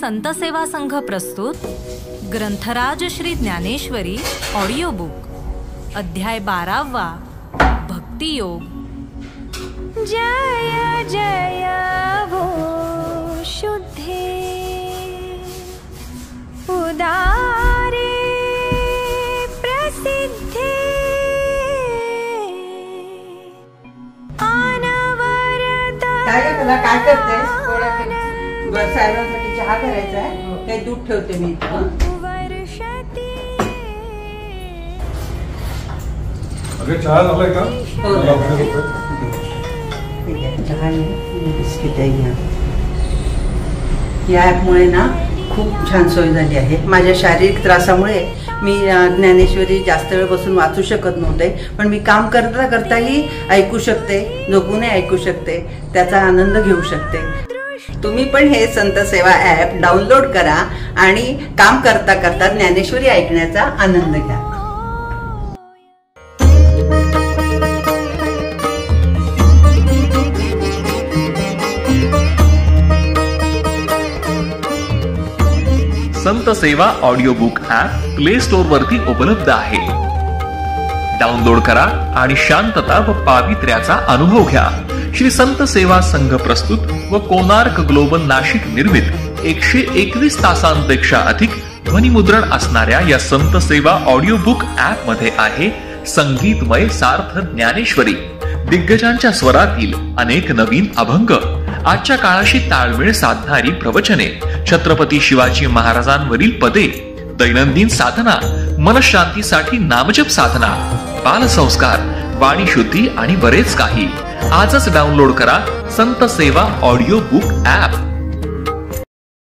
संत सेवा संघ प्रस्तुत ग्रंथराज श्री ज्ञानेश्वरी ऑडिओ बुक अध्याय 12वा भक्तियोग। जय जय वो शुद्धे उदारे प्रसिद्धे काय करते? साहेबांसाठी चहा करायचा आहे, काही दूध ठेवते मी इथं। अगं चहा झालाय का? ठीक आहे, चहा बिस्किट आहे। या ॲपमुळे ना खूप छान सोय झाली आहे। माझ्या शारीरिक त्रासामुळे मी ज्ञानेश्वरी जास्त वेळ बसून वाचू शकत नव्हते, पण मी काम करता करताही ऐकू शकते, झोपूनही ऐकू शकते, त्याचा आनंद घेऊ शकते। तुम्ही पण हे संत सेवा ॲप डाउनलोड करा आणि काम करता करता ज्ञानेश्वरी ऐकण्याचा आनंद घ्या। संत सेवा audio book app play store वरती उपलब्ध आहे। डाउनलोड करा आणि शांतता व पावित्र्याचा अनुभव घ्या। श्री संत सेवा संघ प्रस्तुत व कोणार्क ग्लोबल नाशिक निर्मित 121 तासांपेक्षा अधिक ध्वनिमुद्रण असणाऱ्या या संत सेवा ऑडिओ बुक ॲप मध्ये आहे संगीतमय सार्थ ज्ञानेश्वरी, दिग्गजांच्या स्वरातील अनेक नवीन अभंग, आजच्या काळाशी ताळमेळ साधणारी प्रवचने, छत्रपती शिवाजी महाराजांवरील पदे, दैनंदिन साधना, मनशांतीसाठी नामजप साधना, बालसंस्कार, वाणी शुद्धी आणि बरेच काही। आजच डाउनलोड करा संत सेवा ऑडिओ बुक ॲप।